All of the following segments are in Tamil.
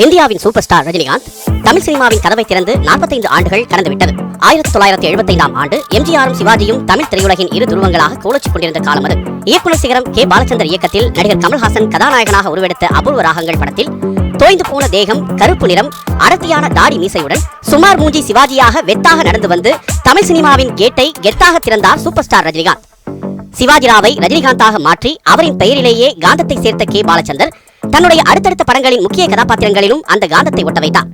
இந்தியாவின் சூப்பர் ஸ்டார் ரஜினிகாந்த் தமிழ் சினிமாவின் கதவை திறந்து 45 ஆண்டுகள் கடந்துவிட்டது. 1975ஆம் ஆண்டு எம்ஜிஆரும் சிவாஜியும் தமிழ் திரையுலகின் இரு துருவங்களாக கோலச்சிக் கொண்டிருந்த காலம் அது. இயக்குனர் சிகரம் கே. பாலச்சந்தர் இயக்கத்தில் நடிகர் கமல்ஹாசன் கதாநாயகனாக உருவெடுத்த அபூர்வ ராகங்கள் படத்தில் தோய்ந்து போன தேகம், கருப்பு நிறம், அடர்த்தியான தாடி மீசையுடன் சுமார் மூஞ்சி சிவாஜியாக வெத்தாக நடந்து வந்து தமிழ் சினிமாவின் கேட்டை கெத்தாக திறந்தார் சூப்பர் ஸ்டார் ரஜினிகாந்த். சிவாஜிராவை ரஜினிகாந்தாக மாற்றி அவரின் பெயரிலேயே காந்தத்தை சேர்த்த கே. பாலச்சந்தர் தன்னுடைய அடுத்தடுத்த படங்களின் முக்கிய கதாபாத்திரங்களிலும் அந்த காந்தத்தை ஒட்ட வைத்தார்.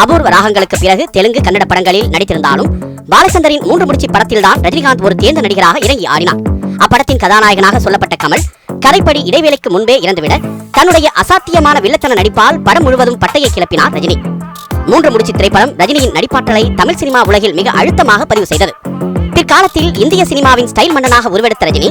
அபூர்வ ராகங்களுக்கு பிறகு தெலுங்கு, கன்னட படங்களில் நடித்திருந்தாலும் பாலச்சந்தரின் 3 முடிச்சு படத்தில்தான் ரஜினிகாந்த் ஒரு தேர்ந்த நடிகராக இறங்கி ஆடினார். அப்படத்தின் கதாநாயகனாக சொல்லப்பட்ட கமல் கதைப்படி இடைவேளைக்கு முன்பே இறந்துவிட தன்னுடைய அசாத்தியமான வில்லத்தன நடிப்பால் படம் முழுவதும் பட்டையை கிளப்பினார் ரஜினி. 3 முடிச்சு திரைப்படம் ரஜினியின் நடிப்பாற்றலை தமிழ் சினிமா உலகில் மிக அழுத்தமாக பதிவு செய்தது. பிற்காலத்தில் இந்திய சினிமாவின் ஸ்டைல் மன்னனாக உருவெடுத்த ரஜினி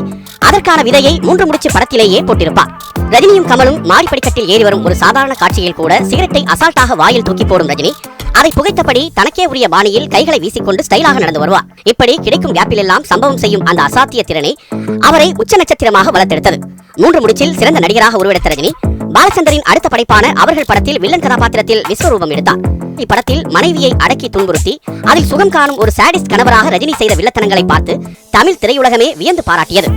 அதற்கான விதையை 3 முடிச்சு படத்திலேயே போட்டிருப்பார். ரஜினியும் கமலும் மாடிப்படிக்கட்டில் ஏறி வரும் ஒரு சாதாரண காட்சியில் கூட சிகரெட்டை அசால்ட்டாக வாயில் தூக்கி போடும் ரஜினி அதை புகைத்தபடி தனக்கே உரிய பாணியில் கைகளை வீசிக்கொண்டு ஸ்டைலாக நடந்து வருவார். இப்படி கிடைக்கும் கேப்பில் எல்லாம் சம்பவம் செய்யும் அந்த அசாத்திய திறனை அவரை உச்ச நட்சத்திரமாக வளர்த்தெடுத்தது. 3 முடிச்சில் சிறந்த நடிகராக உருவெடுத்த ரஜினி பாலச்சந்தரின் அடுத்த படைப்பான அவர்கள் படத்தில் வில்லன் கதாபாத்திரத்தில் விஸ்வரூபம் எடுத்தார். இப்படத்தில் மனைவியை அடக்கி துன்புறுத்தி அதில் சுகம் காணும் ஒரு சாடிஸ்ட் கணவராக ரஜினி செய்த வில்லத்தனங்களை பார்த்து தமிழ் திரையுலகமே வியந்து பாராட்டியது.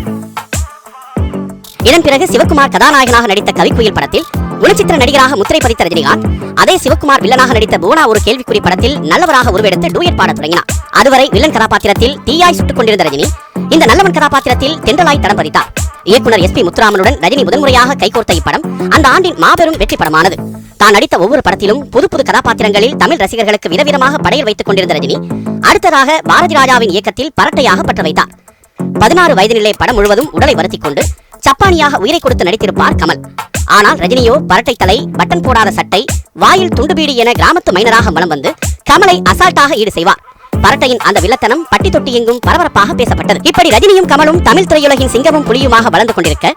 இதன் பிறகு சிவகுமார் கதாநாயகனாக நடித்த கவிக்குயில் படத்தில் குணச்சித்திர நடிகராக முத்திரை பதித்த ரஜினிகாந்த் அதே சிவகுமார் வில்லனாக நடித்த புவனா ஒரு கேள்விக்குறி படத்தில் நல்லவராக உருவெடுத்து டூயட் பாட தொடங்கினார். அதுவரை வில்லன் கதாபாத்திரத்தில் தீயாய் சுட்டுக் கொண்டிருந்த ரஜினி இந்த நல்லவன் கதாபாத்திரத்தில் தென்றலாய் தடம் பதித்தார். இயக்குனர் SP முத்துராமனுடன் ரஜினி முதன்முறையாக கைகோர்த்த இப்படம் அந்த ஆண்டின் மாபெரும் வெற்றி படமானது. தான் நடித்த ஒவ்வொரு படத்திலும் புது புது கதாபாத்திரங்களில் தமிழ் ரசிகர்களுக்கு விதவிதமாக படையில் வைத்துக் கொண்டிருந்த ரஜினி அடுத்ததாக பாரதி ராஜாவின் இயக்கத்தில் பரட்டையாக பற்ற வைத்தார். 16 வயது நிலை படம் முழுவதும் உடலை வருத்திக் கொண்டு சப்பானியாக உயிரை கொடுத்து நடித்திருப்பார் கமல். ஆனால் ரஜினியோ பரட்டை தலை, பட்டன் போடாத சட்டை, வாயில் துண்டுபீடி என கிராமத்து மைனராக மனம் வந்து கமலை அசால்ட்டாக ஈடு செய்வார். பரட்டையின் அந்த வில்லத்தனம் பட்டி தொட்டி எங்கும் பரபரப்பாக பேசப்பட்டது. இப்படி ரஜினியும் கமலும் தமிழ் திரையுலகின் சிங்கமும் புலியுமாக வளர்ந்து கொண்டிருக்க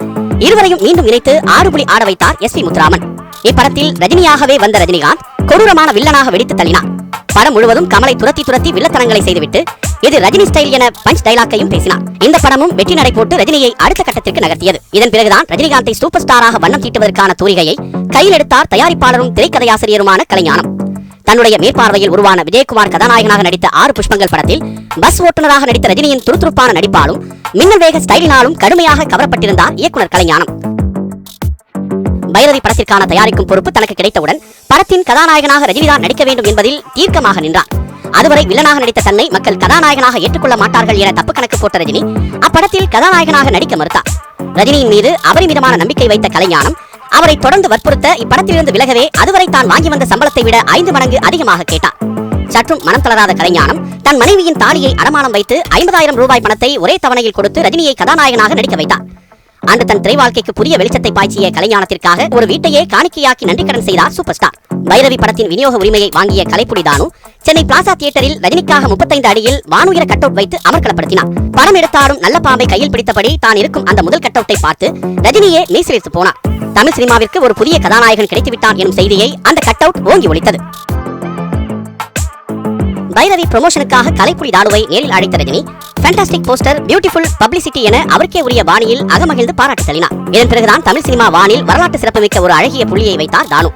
இருவரையும் மீண்டும் இணைத்து 6 புலி ஆட வைத்தார் SP முத்துராமன். இப்படத்தில் ரஜினியாகவே வந்த ரஜினிகாந்த் கொடூரமான வில்லனாக வெடித்து தள்ளினார். படம் முழுவதும் கமலை துரத்தி வில்லத்தனங்களை செய்துவிட்டு இது ரஜினி ஸ்டைல் என பஞ்ச் டைலாக்கையும் பேசினார். இந்த படமும் வெற்றி நடை போட்டு ரஜினியை அடுத்த கட்டத்திற்கு நகர்த்தியது. இதன் பிறகுதான் ரஜினிகாந்தை சூப்பர் ஸ்டாராக வண்ணம் தீட்டுவதற்கான தூரிகையை கையில் எடுத்தார் தயாரிப்பாளரும் திரைக்கதையாசிரியருமான கலைஞானம். தன்னுடைய மேற்பார்வையில் உருவான விஜயகுமார் கதாநாயகனாக நடித்த 6 புஷ்பங்கள் படத்தில் பஸ் ஓட்டுநராக நடித்த ரஜினியின் துருதுருப்பான நடிப்பாலும் மின்னல் வேக ஸ்டைலினாலும் கடுமையாக கவரப்பட்டிருந்தார் இயக்குனர் கலைஞானம். பைரவி படத்திற்கான தயாரிக்கும் பொறுப்பு தனக்கு கிடைத்தவுடன் படத்தின் கதாநாயகனாக ரஜினிதான் நடிக்க வேண்டும் என்பதில் தீர்க்கமாக நின்றார். அதுவரை வில்லனாக நடித்த தன்னை மக்கள் கதாநாயகனாக ஏற்றுக்கொள்ள மாட்டார்கள் என தப்பு கணக்கு போட்ட ரஜினி அப்படத்தில் கதாநாயகனாக நடிக்க மறுத்தார். ரஜினியின் மீது அபரிமிதமான நம்பிக்கை வைத்த கலைஞானம் அவரை தொடர்ந்து வற்புறுத்த இப்படத்திலிருந்து விலகவே அதுவரை தான் வாங்கி வந்த சம்பளத்தை விட 5 மடங்கு அதிகமாக கேட்டார். சற்றும் மனம் தளராத கலைஞானம் தன் மனைவியின் தாலியை அடமானம் வைத்து 50,000 ரூபாய் பணத்தை ஒரே தவணையில் கொடுத்து ரஜினியை கதாநாயகனாக நடிக்க வைத்தார். அன்று தன் திரை வாழ்க்கைக்கு புதிய வெளிச்சத்தை பாய்ச்சிய கலைஞானத்திற்காக ஒரு வீட்டையே காணிக்கையாக்கி நன்றிக்கடன் செய்தார் சூப்பர் ஸ்டார். பைரவி படத்தின் விநியோக உரிமையை வாங்கிய கலைப்புலி தானு சென்னை பிளாசா தியேட்டரில் ரஜினிக்காக 35 அடியில் வானுயர கட் அவுட் வைத்து அமர்க்களப்படுத்தினார். படம் எடுத்தாலும் நல்ல பாம்பை கையில் பிடித்தபடி தான் இருக்கும் அந்த முதல் கட் அவுட்டை பார்த்து ரஜினியே மெய்சிலிர்த்து போனார். தமிழ் சினிமாவிற்கு ஒரு புதிய கதாநாயகன் கிடைத்துவிட்டான் எனும் செய்தியை அந்த கட் அவுட் ஓங்கி ஒலித்தது. பைரவி ப்ரமோஷனுக்காக கலைப்புலி தானுவை நேரில் அழைத்த Rajini fantastic poster, beautiful publicity என அவருக்கே உரிய பாணியில் அகமகிழ்ந்து பாராட்டி தள்ளினார். இதன் பிறகுதான் தமிழ் சினிமா வானில் வரலாற்று சிறப்புமிக்க ஒரு அழகிய புள்ளியை வைத்தார் தானு.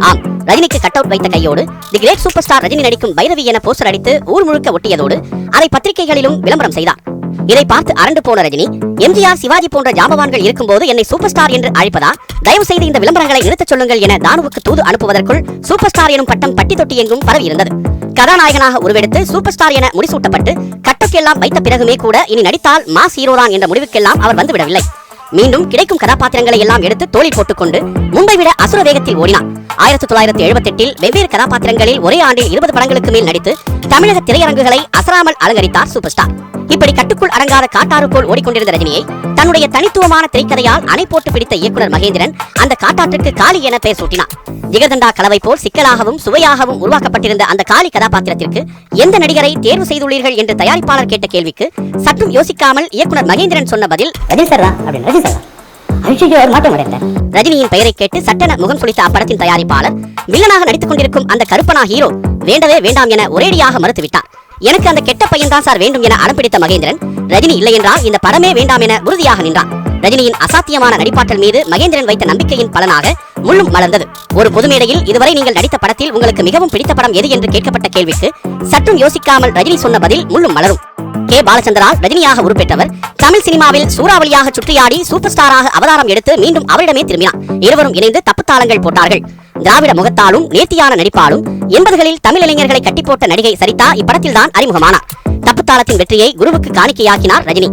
ஆம், ரஜினிக்கு கட் அவுட் வைத்த கையோடு தி கிரேட் சூப்பர் ஸ்டார் ரஜினி நடிக்கும் பைரவி என போஸ்டர் அடித்து ஊர் முழுக்க ஒட்டியதோடு அதை பத்திரிகைகளிலும் விளம்பரம் செய்தார். இதை பார்த்து அரண்டு போன ரஜினி, எம்ஜிஆர், சிவாஜி போன்ற ஜாம்பவான்கள் இருக்கும்போது என்னை சூப்பர் ஸ்டார் என்று அழைப்பதா? தயவு செய்து இந்த விளம்பரங்களை நிறுத்தச் சொல்லுங்கள் என தானுவுக்கு தூது அனுப்புவதற்குள் சூப்பர் ஸ்டார் எனும் பட்டம் பட்டி தொட்டி எங்கும் பரவி இருந்தது. கதாநாயகனாக உருவெடுத்து சூப்பர் ஸ்டார் என முடிசூட்டப்பட்டு கட்டவுட் எல்லாம் வைத்த பிறகுமே கூட இனி நடித்தால் மாஸ் ஹீரோதான் என்ற முடிவுக்கெல்லாம் அவர் வந்துவிடவில்லை. மீண்டும் கிடைக்கும் கதாபாத்திரங்களை எல்லாம் எடுத்து தோளில் போட்டுக்கொண்டு முன்பை விட அசுர வேகத்தில் ஓடினார். 1978 வெவ்வேறு கதாபாத்திரங்களில் ஒரே ஆண்டில் 20 படங்களுக்கு மேல் நடித்து தமிழக திரையரங்குகளை அசராமல் அலங்கரித்தார் சூப்பர் ஸ்டார். இப்படி கட்டுக்குள் அடங்காத காட்டாறு போல் ஓடிக்கொண்டிருந்த ரஜினியை தன்னுடைய தனித்துவமான திரைக்கதையால் அணை போட்டு பிடித்த இயக்குனர் மகேந்திரன் அந்த காட்டாற்றுக்கு காளி என பெயர் சூட்டினார். ஜிகர்தண்டா கலவை போல் சிக்கலாகவும் சுவையாகவும் உருவாக்கப்பட்டிருந்த அந்த காளி கதாபாத்திரத்திற்கு எந்த நடிகரை தேர்வு செய்துள்ளீர்கள் என்று தயாரிப்பாளர் கேட்ட கேள்விக்கு சற்றும் யோசிக்காமல் இயக்குனர் மகேந்திரன் சொன்ன பதில் ரஜினியின் பெயரை கேட்டு சட்டென முகம் சுளித்த அப்படத்தின் தயாரிப்பாளர் வில்லனாக நடித்துக் கொண்டிருக்கும் அந்த கருப்பனா ஹீரோ வேண்டவே வேண்டாம் என ஒரேடியாக மறுத்துவிட்டார். எனக்கு அந்த கெட்ட பையன் தான் சார் வேண்டும் என அடம் பிடித்த மகேந்திரன் ரஜினி இல்லை என்றால் இந்த படமே வேண்டாம் என உறுதியாக நின்றார். ரஜினியின் அசாத்தியமான நடிப்பாற்றல் மீது மகேந்திரன் வைத்த நம்பிக்கையின் பலனாக முள்ளும் மலர்ந்தது. ஒரு பொது மேடையில் இதுவரை நீங்கள் நடித்த படத்தில் உங்களுக்கு மிகவும் பிடித்த படம் எது என்று கேட்கப்பட்ட கேள்விக்கு சற்றும் யோசிக்காமல் ரஜினி சொன்ன பதில் முள்ளும் மலரும். கே பாலச்சந்தரால் ரஜினியாக உருப்பெற்றவர் தமிழ் சினிமாவில் சூறாவளியாக சுற்றியாடி சூப்பர் ஸ்டாராக அவதாரம் எடுத்து மீண்டும் அவரிடமே திரும்பினார். இருவரும் இணைந்து தப்புத்தாளங்கள் போட்டார்கள். திராவிட முகத்தாலும் நேர்த்தியான நடிப்பாலும் 80களில் தமிழ் இளைஞர்களை கட்டிப்போட்ட நடிகை சரிதா இப்படத்தில் தான் அறிமுகமானார். தப்புத்தாளத்தின் வெற்றியை குருவுக்கு காணிக்கையாக்கினார் ரஜினி.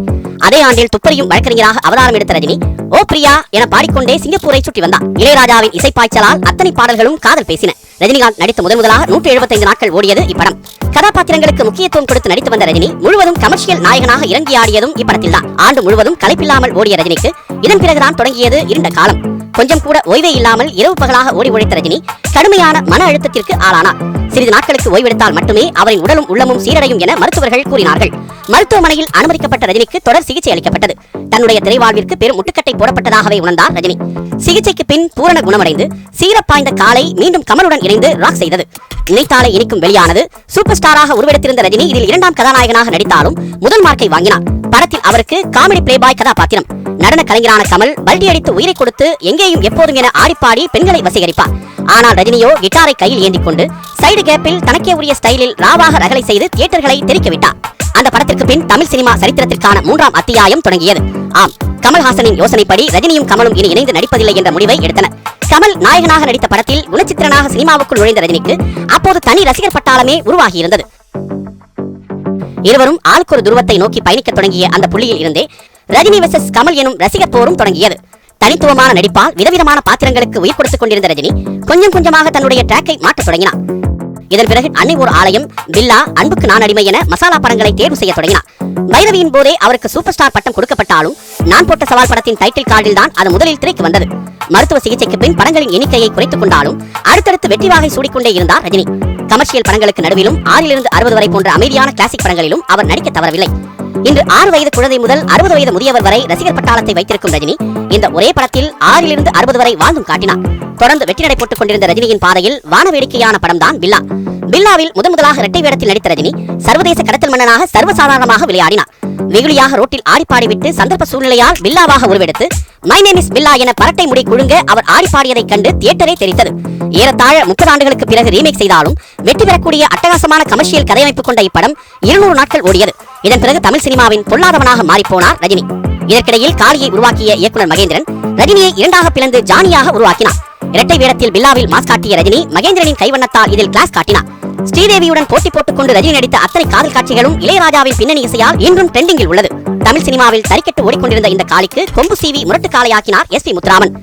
அதே ஆண்டில் துப்பறியும் வழக்கறிஞராக அவதாரம் எடுத்த ரஜினி ஓ பிரியா என பாடிக்கொண்டே சிங்கப்பூரை சுற்றி வந்தார். இளையராஜாவின் இசைப்பாய்ச்சலால் அத்தனை பாடல்களும் காதல் பேசின. ரஜினிகாந்த் நடித்த முதலாக 175 நாட்கள் ஓடியது இப்படம். கதாபாத்திரங்களுக்கு முக்கியத்துவம் கொடுத்து நடித்து வந்த ரஜினி முழுவதும் கமர்ஷியல் நாயகனாக இறங்கி ஆடியதும் இப்படத்தில் தான். ஆண்டு முழுவதும் களைப்பில்லாமல் ஓடிய ரஜினிக்கு இதன் பிறகுதான் தொடங்கியது இருண்ட காலம். கொஞ்சம் கூட ஓய்வே இல்லாமல் இரவு பகலாக ஓடி உழைத்த ரஜினி கடுமையான மன அழுத்தத்திற்கு ஆளானார். சிறிது நாட்களுக்கு ஓய்வெடுத்தால் மட்டுமே அவரின் உடலும் உள்ளமும் சீரடையும் என மருத்துவர்கள் கூறினார்கள். மருத்துவமனையில் அனுமதிக்கப்பட்ட ரஜினிக்கு தொடர் சிகிச்சை அளிக்கப்பட்டது. தன்னுடைய திரைவாழ்விற்கு பெரும் முட்டுக்கட்டை போடப்பட்டதாகவே உணர்ந்தார் ரஜினி. சிகிச்சைக்கு பின் பூரண குணமடைந்து சீரப்பாய்ந்த காலை மீண்டும் கமலுடன் இணைந்து ராக் செய்தது. நினைத்தாலே இனிக்கும் வெளியானது. சூப்பர் ஸ்டாராக உருவெடுத்திருந்த ரஜினி இதில் இரண்டாம் கதாநாயகனாக நடித்தாலும் முதல் மார்க்கை வாங்கினார். படத்தில் அவருக்கு காமெடி பிளேபாய் கதாபாத்திரம். நடன கலைஞரான கமல் பல்டி அடித்து உயிரை கொடுத்து எங்கேயும் எப்போதும் என ஆடிப்பாடி பெண்களை வசீகரிப்பார். ஆனால் ரஜினியோ கிட்டாரை கையில் ஏந்தி கொண்டு சைடு கேப்பில் தனக்கே உரிய ஸ்டைலில் ராவாக ரகளை செய்து தியேட்டர்களை தெரிக்க விட்டார். அந்த படத்திற்கு பின் தமிழ் சினிமா சரித்திரத்திற்கான 3ஆம் அத்தியாயம் தொடங்கியது. ஆம், கமல்ஹாசனின் யோசனைப்படி ரஜினியும் கமலும் இனி இணைந்து நடிப்பதில்லை என்ற முடிவை எடுத்தனர். கமல் நாயகனாக நடித்த படத்தில் குணச்சித்திரனாக சினிமாவுக்குள் நுழைந்த ரஜினிக்கு அப்போது தனி ரசிகர் பட்டாளமே உருவாகியிருந்தது. இருவரும் ஆளுக்கு ஒரு துருவத்தை நோக்கி பயணிக்க தொடங்கிய அந்த புள்ளியில் இருந்தே ரஜினி வெர்சஸ் கமல் எனும் ரசிகர் போரும் தொடங்கியது. தனித்துவமான நடிப்பால் விதவிதமான பாத்திரங்களுக்கு உயிர் கொடுத்துக் கொண்டிருந்த ரஜினி கொஞ்சம் கொஞ்சமாக தன்னுடைய டிராக்கை மாற்றத் தொடங்கினார். இதன் பிறகு அன்னை ஒரு ஆலயம், பில்லா, அன்புக்கு நான் அடிமை என மசாலா படங்களை தேர்வு செய்ய தொடங்கினார். பைரவியின் போதே அவருக்கு சூப்பர் ஸ்டார் பட்டம் கொடுக்கப்பட்டாலும் நான் போட்ட சவால் படத்தின் டைட்டில் கார்டில் தான் அது முதலில் திரைக்கு வந்தது. மருத்துவ சிகிச்சைக்கு பின் படங்களின் எண்ணிக்கையை குறைத்துக் கொண்டாலும் அடுத்தடுத்து வெற்றி வாகை சூடிக்கொண்டே இருந்தார் ரஜினி. கமர்ஷியல் படங்களுக்கு நடுவிலும் 6 to 60 வரை போன்ற அமைதியான கிளாசிக் படங்களிலும் அவர் நடிக்க தவறவில்லை. இன்று 6 வயது குழந்தை முதல் 60 வயது முதியவர் வரை ரசிகர் பட்டாளத்தை வைத்திருக்கும் ரஜினி இந்த ஒரே படத்தில் 6 to 60 வரை வாழ்ந்தும் காட்டினார். தொடர்ந்து வெற்றி நடை போட்டுக் கொண்டிருந்த ரஜினியின் பாதையில் வானவேடிக்கையான படம் தான் பில்லா. பில்லாவில் முதலாக இரட்டை வேடத்தில் நடித்த ரஜினி சர்வதேச கடத்தல் மன்னனாக சர்வசாதாரணமாக விளையாடினார். வெகுளியாக ரோட்டில் ஆடிப்பாடிவிட்டு சந்தர்ப்ப சூழ்நிலையால் பில்லாவாக உருவெடுத்து மை நேம் இஸ் பில்லா என பரட்டை முடி குழுங்க அவர் ஆடிப்பாடியதை கண்டு தியேட்டரே தெரித்தது. ஏறத்தாழ 30 ஆண்டுகளுக்கு பிறகு ரீமேக் செய்தாலும் வெற்றி பெறக்கூடிய அட்டகாசமான கமர்ஷியல் கதையமைப்பு கொண்ட இப்படம் 200 நாட்கள் ஓடியது. இதன் பிறகு தமிழ் சினிமாவின் பொல்லாதவனாக மாறிப்போனார் ரஜினி. இதற்கிடையில் காளியை உருவாக்கிய இயக்குனர் மகேந்திரன் ரஜினியை இரண்டாக பிளந்து ஜானியாக உருவாக்கினார். இரட்டை வேடத்தில் பில்லாவில் மாஸ் காட்டிய ரஜினி மகேந்திரனின் கைவண்ணத்தால் இதில் கிளாஸ் காட்டினார். ஸ்ரீதேவியுடன் போட்டி போட்டுக் கொண்டு ரஜினி நடித்த அத்தனை காதல் காட்சிகளும் இளையராஜாவின் பின்னணி இசையால் இன்றும் ட்ரெண்டிங்கில் உள்ளது. தமிழ் சினிமாவில் தறிக்கெட்டு ஓடிக்கொண்டிருந்த இந்த காளிக்கு கொம்பு சீவி முரட்டு காளையாக்கினார் எஸ்.பி. முத்துராமன்.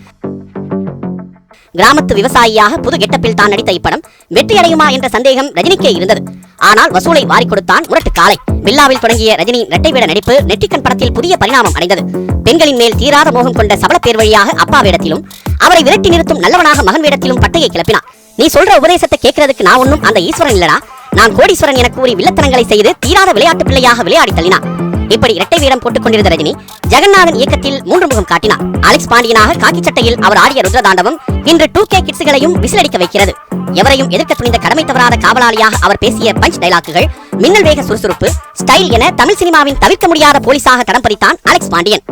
கிராமத்து விவசாயியாக புது கெட்டப்பில் தான் நடித்த இப்படம் வெற்றியடையுமா என்ற சந்தேகம் ரஜினிக்கே இருந்தது. ஆனால் வசூலை வாரி கொடுத்தான் முரட்டு காளை. பில்லாவில் தொடங்கிய ரஜினியின் இரட்டை வேட நடிப்பு நெற்றிக்கண் படத்தில் புதிய பரிணாமம் அடைந்தது. பெண்களின் மேல் தீராத மோகம் கொண்ட சபல பேர் வழியாக அப்பா வேடத்திலும் அவரை விரட்டி நிறுத்தும் நல்லவனாக மகன் வேடத்திலும் பட்டையை கிளப்பினார். நீ சொல்ற உபதேசத்தை கேட்கறதுக்கு நான் ஒன்னும் அந்த ஈஸ்வரன் இல்லடா, நான் கோடீஸ்வரன் என கூறி வில்லத்தனங்களை செய்து தீராத விளையாட்டு பிள்ளையாக விளையாடி தள்ளினார். இப்படி இரட்டை வேடம் போட்டுக் கொண்டிருந்த ரஜினி ஜெகநாதன் இயக்கத்தில் 3 முகம் காட்டினார். அலெக்ஸ் பாண்டியனாக காக்கி சட்டையில் அவர் ஆடிய ருத்ரதாண்டவம் இன்று 2K கிட்ஸ்களையும் விசிலடிக்க வைக்கிறது. எவரையும் எதிர்க்க துணிந்த கடமை தவறாத காவலாளியாக அவர் பேசிய பஞ்ச் டைலாக்குகள், மின்னல் வேக சுறுசுறுப்பு, ஸ்டைல் என தமிழ் சினிமாவின் தவிர்க்க முடியாத போலீஸாக தடம் பதித்தான் அலெக்ஸ் பாண்டியன்.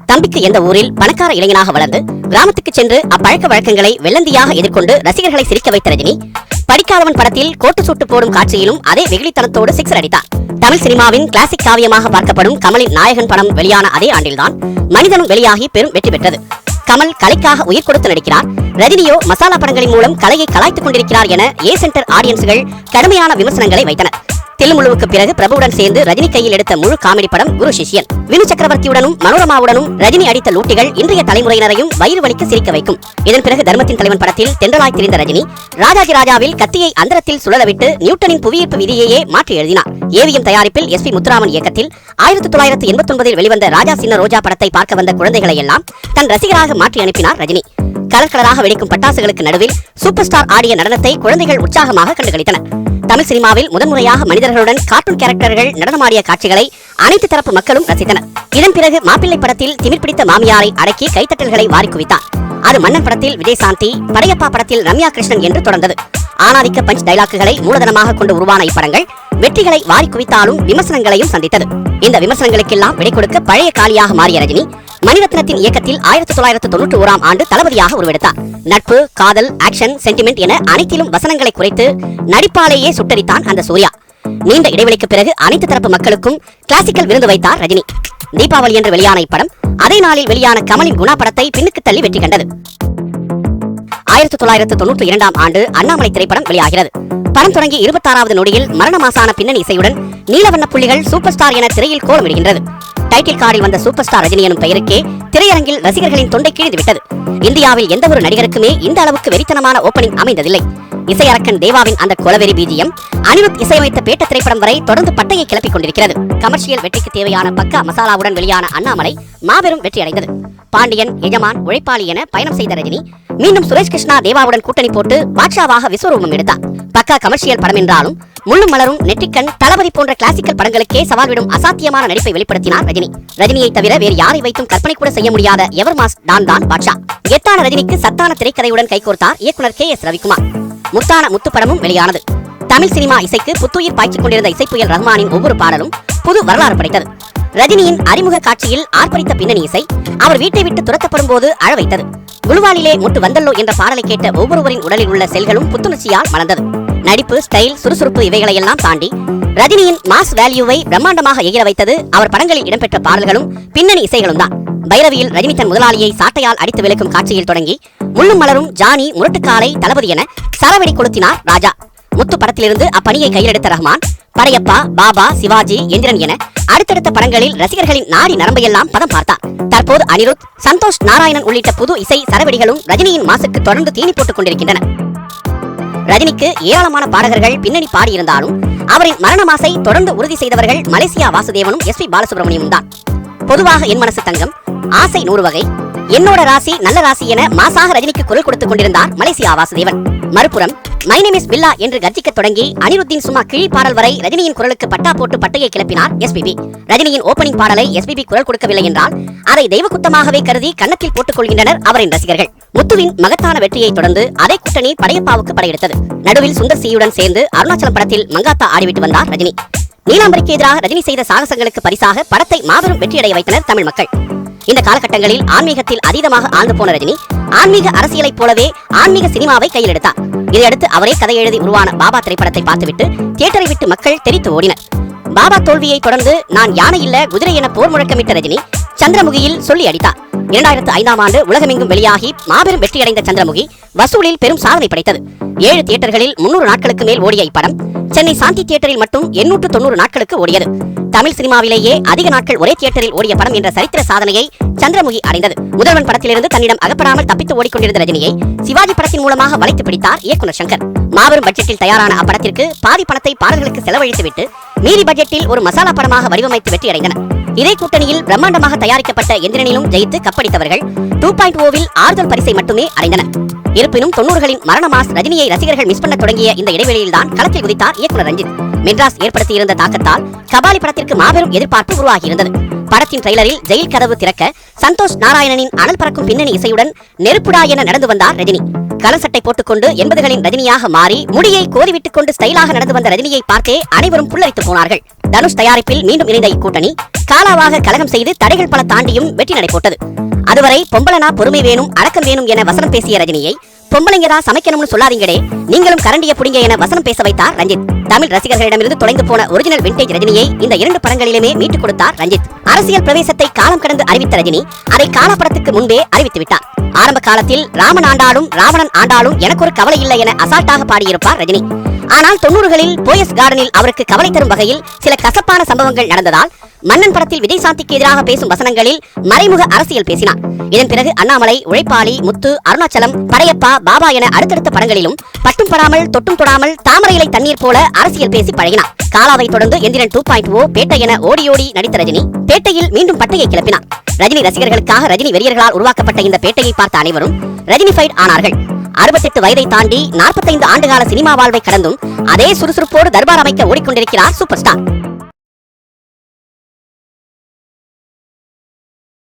தம்பிக்கு எந்த ஊரில் பணக்கார இளைஞனாக வளர்ந்து கிராமத்துக்கு சென்று அப்பழக்க வழக்கங்களை வெள்ளந்தியாக எதிர்கொண்டு ரசிகர்களை சிரிக்க வைத்த ரஜினி படிக்காதவன் படத்தில் கோட்டு சூட்டு போடும் காட்சியிலும் அதே வெகுளித்தனத்தோடு சிக்ஸர் அடித்தார். தமிழ் சினிமாவின் கிளாசிக் காவியமாக பார்க்கப்படும் கமலின் நாயகன் படம் வெளியான அதே ஆண்டில்தான் மனிதனும் வெளியாகி பெரும் வெற்றி பெற்றது. கமல் கலைக்காக உயிர் கொடுத்து நடிக்கிறார், ரஜினியோ மசாலா படங்களின் மூலம் கலையை கலாய்த்துக் கொண்டிருக்கிறார் என ஏ சென்டர் ஆடியன்ஸ்கள் கடுமையான விமர்சனங்களை வைத்தனர். தில்லுமுழுவுக்கு பிறகு பிரபுவுடன் சேர்ந்து ரஜினி கையில் எடுத்த முழு காமெடி படம் குரு சிஷ்யன். வினு சக்கரவர்த்தியுடனும் மனோரமாவுடனும் ரஜினி அடித்த லூட்டிகள் இன்றைய தலைமுறையினரையும் வயிறு வலிக்க சிரிக்க வைக்கும். இதன் பிறகு தர்மத்தின் தலைவன் படத்தில் தென்றலாய் திரிந்த ரஜினி ராஜாஜி ராஜாவில் கத்தியை அந்தரத்தில் சுழலவிட்டு நியூட்டனின் புவியீர்ப்பு விதியையே மாற்றி எழுதினார். ஏவிஎம் தயாரிப்பில் எஸ்.பி. முத்துராமன் இயக்கத்தில் 1989 வெளிவந்த ராஜா சின்ன ரோஜா படத்தை பார்க்க வந்த குழந்தைகளை எல்லாம் தன் ரசிகராக மாற்றி அனுப்பினார் ரஜினி. கலர் கலராக வெடிக்கும் பட்டாசுகளுக்கு நடுவில் சூப்பர் ஸ்டார் ஆடிய நடனத்தை குழந்தைகள் உற்சாகமாக கண்டுகளித்தனர். தமிழ் சினிமாவில் முதன்முறையாக மனிதர்களுடன் கார்ட்டூன் கேரக்டர்கள் நடனமாடிய காட்சிகளை அனைத்து தரப்பு மக்களும் ரசித்தனர். இதன் பிறகு மாப்பிள்ளை படத்தில் திமிர் பிடித்த மாமியாரை அடக்கி கைத்தட்டல்களை வாரி குவித்தார். அது மன்னன் படத்தில் விஜயசாந்தி, படையப்பா படத்தில் ரம்யா கிருஷ்ணன் என்று தொடர்ந்தது. ஆணாதிக்க பஞ்ச் டைலாக்குகளை மூலதனமாக கொண்டு உருவான இப்படங்கள் வெற்றிகளை வாரி குவித்தாலும் விமர்சனங்களையும் சந்தித்தது. இந்த விமர்சனங்களுக்கெல்லாம் விடை கொடுக்க பழைய காலியாக மாறிய ரஜினி மணிரத்னத்தின் இயக்கத்தில் 1991ஆம் ஆண்டு தளபதியாக உருவெடுத்தார். நட்பு, காதல், ஆக்ஷன், சென்டிமெண்ட் என அனைத்திலும் வசனங்களை குறைத்து நடிப்பாலேயே சுட்டரித்தான் அந்த சூர்யா. நீண்ட இடைவெளிக்கு பிறகு அனைத்து தரப்பு மக்களுக்கும் கிளாசிக்கல் விருந்து வைத்தார் ரஜினி. தீபாவளி என்று வெளியான இப்படம் அதே நாளில் வெளியான கமலின் குணா படத்தை பின்னுக்கு தள்ளி வெற்றி கண்டது. 1992ஆம் ஆண்டு அண்ணாமலை திரைப்படம் வெளியாகிறது. படம் தொடங்கி 26வது நொடியில் மரண மாசான பின்னணி இசையுடன் நீலவண்ண புள்ளிகள் சூப்பர் ஸ்டார் என திரையில் கோலமிடுகின்றது. டைட்டில் கார்டில் வந்த சூப்பர் ஸ்டார் ரஜினி எனும் பெயருக்கே திரையரங்கில் ரசிகர்களின் தொண்டை கிழிந்து விட்டது. இந்தியாவில் எந்த ஒரு நடிகருக்குமே இந்த அளவுக்கு வெறித்தனமான ஓப்பனிங் அமைந்ததில்லை. இசையரக்கன் தேவாவின் அந்த கொலவெறி பிஜிஎம் அனிருத் இசையமைத்த பேட்ட திரைப்படம் வரை தொடர்ந்து பட்டையை கிளப்பிக் கொண்டிருக்கிறது. கமர்ஷியல் வெற்றிக்கு தேவையான பக்கா மசாலாவுடன் வெளியான அண்ணாமலை மாபெரும் வெற்றி அடைந்தது. பாண்டியன், எஜமான், உழைப்பாளி என பயணம் செய்த ரஜினி மீண்டும் சுரேஷ் கிருஷ்ணா தேவாவுடன் கூட்டணி போட்டு பாட்ஷாவாக விஸ்வரூபம் எடுத்தார். பக்கா கமர்ஷியல் படம் என்றாலும் முள்ளும் மலரும், நெற்றிக்கண், தளபதி போன்ற கிளாசிக்கல் படங்களுக்கே சவால் விடும் அசாத்தியமான நடிப்பை வெளிப்படுத்தினார் ரஜினி. ரஜினியை தவிர வேறு யாரை வைத்தும் கற்பனை கூட செய்ய முடியாத எவர் மாஸ் தான் பாட்ஷா. கெத்தான ரஜினிக்கு சத்தான திரைக்கதையுடன் கைகோர்த்தார் இயக்குனர் KS ரவிக்குமார். முத்தான முத்து படமும் வெளியானது. தமிழ் சினிமா இசைக்கு புத்துயிர் பாய்ச்சிக் கொண்டிருந்த இசைப்புயல் ரஹ்மானின் ஒவ்வொரு பாடலும் புது வரலாறு படைத்தது. ரஜினியின் அறிமுக காட்சியில் ஆர்ப்பரித்த பின்னணி இசை அவர் வீட்டை விட்டு துரத்தப்படும் போது அழ வைத்தது. குழுவாலிலே முட்டு வந்தல்லோ என்ற பாடலை கேட்ட ஒவ்வொருவரின் உடலில் உள்ள செல்களும் புத்துணர்ச்சியால் மலர்ந்தது. நடிப்பு, ஸ்டைல், சுறுசுறுப்பு இவைகளையெல்லாம் தாண்டி ரஜினியின் மாஸ் வேல்யூவை பிரம்மாண்டமாக எகிர வைத்தது அவர் படங்களில் இடம்பெற்ற பாடல்களும் பின்னணி இசைகளும் தான். பைரவியில் ரஜினி தன் முதலாளியை சாட்டையால் அடித்து விலக்கும் காட்சியில் தொடங்கி முள்ளும் மலரும், ஜானி, முரட்டுக்காலை, தளபதி என சரவெடி கொளுத்தினார் ராஜா. முத்து படத்திலிருந்து அப்பணியை கையிலெடுத்த ரஹ்மான் படையப்பா, பாபா, சிவாஜி, எந்திரன் என அடுத்தடுத்த படங்களில் ரசிகர்களின் நாடி நரம்பையெல்லாம் பதம் பார்த்தார். தற்போது அனிருத், சந்தோஷ் நாராயணன் உள்ளிட்ட புது இசை சரவெடிகளும் ரஜினியின் மாசுக்கு தொடர்ந்து தீனி போட்டுக் கொண்டிருக்கின்றன. ரஜினிக்கு ஏராளமான பாடகர்கள் பின்னணி பாடியிருந்தாலும் அவரின் மரண மாசை தொடர்ந்து உறுதி செய்தவர்கள் மலேசியா வாசுதேவனும் SP பாலசுப்ரமணியமும் தான். பொதுவாக என் மனசு தங்கம், ஆசை 100 வகை, என்னோட ராசி நல்ல ராசி என மாசாக ரஜினிக்கு குரல் கொடுத்துக் கொண்டிருந்தார் மலேசியா வாசுதேவன். மறுபுறம் மை நேம் இஸ் பில்லா என்று கர்ஜிக்க தொடங்கி அனிருத்தின் சும்மா கிழி பாடல் வரை ரஜினியின் குரலுக்கு பட்டா போட்டு பட்டையை கிளப்பினார் SPB. ரஜினியின் ஓப்பனிங் பாடலை SPB குரல் கொடுக்கவில்லை என்றால் அதை தெய்வ குத்தமாகவே கருதி கன்னத்தில் போட்டுக் கொள்கின்றனர் அவரின் ரசிகர்கள். முத்துவின் மகத்தான வெற்றியை தொடர்ந்து அதே கூட்டணி படையப்பாவுக்கு படையெடுத்தது. நடுவில் சுந்தர் சியுடன் சேர்ந்து அருணாச்சலம் படத்தில் மங்காத்தா ஆடிவிட்டு வந்தார் ரஜினி. நீலாம்பரிக்கு எதிராக ரஜினி செய்த சாகசங்களுக்கு பரிசாக படத்தை மாபெரும் வெற்றியடைய வைத்தனர் தமிழ் மக்கள். இந்த காலகட்டங்களில் ஆன்மீகத்தில் அதீதமாக ஆழ்ந்து போன ரஜினி ஆன்மீக அரசியலைப் போலவே ஆன்மீக சினிமாவை கையில் எடுத்தார். இதையடுத்து அவரே கதை எழுதி உருவான பாபா திரைப்படத்தை பார்த்துவிட்டு தியேட்டரை விட்டு மக்கள் தெரித்து ஓடினர். பாபா தோல்வியை தொடர்ந்து நான் யானை இல்ல குதிரை என போர் முழக்கமிட்ட ரஜினி சந்திரமுகியில் சொல்லி அடித்தார். 2005ஆம் ஆண்டு உலகமெங்கும் வெளியாகி மாபெரும் வெற்றியடைந்த சந்திரமுகி வசூலில் பெரும் சாதனை படைத்தது. 7 தியேட்டர்களில் 300 நாட்களுக்கு மேல் ஓடிய இப்படம் சென்னை சாந்தி தியேட்டரில் மட்டும் 890 நாட்களுக்கு ஓடியது. தமிழ் சினிமாவிலேயே அதிக நாட்கள் ஒரே தியேட்டரில் ஓடிய படம் என்ற சரித்திர சாதனையை சந்திரமுகி அடைந்தது. முதல்வன் படத்திலிருந்து தன்னிடம் அகப்படாமல் தப்பித்து ஓடிக்கொண்டிருந்த ரஜினியை சிவாஜி படத்தின் மூலமாக வளைத்து பிடித்தார் இயக்குனர் சங்கர். மாபெரும் பட்ஜெட்டில் தயாரான அப்படத்திற்கு பாதி பணத்தை பாடல்களுக்கு செலவழித்துவிட்டு மீதி பட்ஜெட்டில் ஒரு மசாலா படமாக வடிவமைத்து வெற்றி அடைந்தனர். இதே கூட்டணியில் பிரம்மாண்டமாக தயாரிக்கப்பட்ட எந்திரனிலும் ஜெயித்து கப்படித்தவர்கள் 2.0வில் ஆறுதல் பரிசை மட்டுமே அடைந்தனர். இருப்பினும் 90களின் மரண மாஸ் ரஜினியை ரசிகர்கள் மிஸ் பண்ண தொடங்கிய இந்த இடைவெளியில் தான் களத்தில் குதித்தார் இயக்குனர் ரஞ்சித். மெட்ராஸ் ஏற்படுத்தியிருந்த தாக்கத்தால் கபாலி படத்திற்கு மாபெரும் எதிர்பார்ப்பு உருவாகியிருந்தது. படத்தின் ட்ரெய்லரில் ஜெயில் கதவு திறக்க சந்தோஷ் நாராயணனின் அனல் பறக்கும் பின்னணி இசையுடன் நெருப்புடா என நடந்து வந்தார் ரஜினி. கலர் சட்டை போட்டுக்கொண்டு 80களின் ரஜினியாக மாறி முடியை கோதிவிட்டுக் கொண்டு ஸ்டைலாக நடந்து வந்த ரஜினியை பார்த்தே அனைவரும் புல்லரித்து போனார்கள். தனுஷ் தயாரிப்பில் மீண்டும் இணைந்த இக்கூட்டணி காலாவாக கலகம் செய்து தடைகள் பல தாண்டியும் வெற்றி நடை போட்டது. அதுவரை பொம்பளனா பொறுமை வேணும், அடக்கம் வேணும் என வசனம் பேசிய ரஜினியை பொம்பளைங்க தான் சமைக்கணும்னு சொல்லாதீங்களே, நீங்களும் கரண்டிய புடிங்க என வசனம் பேச வைத்தார் ரஞ்சித். தமிழ் ரசிகர்களிடமிருந்து தொலைந்து போன ஒரிஜினல் விண்டேஜ் ரஜினியை இந்த 2 படங்களிலுமே மீட்டுக் கொடுத்தார் ரஞ்சித். அரசியல் பிரவேசத்தை காலம் கடந்து அறிவித்த ரஜினி அதை காலப்படத்துக்கு முன்பே அறிவித்து விட்டார். ஆரம்ப காலத்தில் ராமன் ஆண்டாலும் ராவணன் ஆண்டாலும் எனக்கு ஒரு கவலை இல்லை என அசால்ட்டாக பாடியிருப்பார் ரஜினி. ஆனால் 90களில் போயஸ் கார்டனில் அவருக்கு கவலை தரும் வகையில் சில கசப்பான சம்பவங்கள் நடந்ததால் மன்னன் படத்தில் விஜய் சாந்திக்கு எதிராக பேசும் வசனங்களில் மறைமுக அரசியல் பேசினார். இதன் பிறகு அண்ணாமலை, உழைப்பாளி, முத்து, அருணாச்சலம், படையப்பா, பாபா என அடுத்தடுத்த படங்களிலும் பட்டும் படாமல் தொட்டும் தொடாமல் தாமரை இலை தண்ணீர் போல அரசியல் பேசி பழகினார். காலாவை தொடர்ந்து எந்திரன் 2.0, பேட்டை என ஓடி ஓடி நடித்த ரஜினி பேட்டையில் மீண்டும் பட்டையை கிளப்பினார். ரஜினி ரசிகர்களுக்காக ரஜினி வெறியர்களால் உருவாக்கப்பட்ட இந்த பேட்டையை பார்த்த அனைவரும் ரஜினிஃபைட் ஆனார்கள். 68 வயதை தாண்டி 45 ஆண்டுகால சினிமா வாழ்வை கடந்தும் அதே சுறுசுறுப்போடு தர்பார் அமைக்க ஓடிக்கொண்டிருக்கிறார் சூப்பர் ஸ்டார்.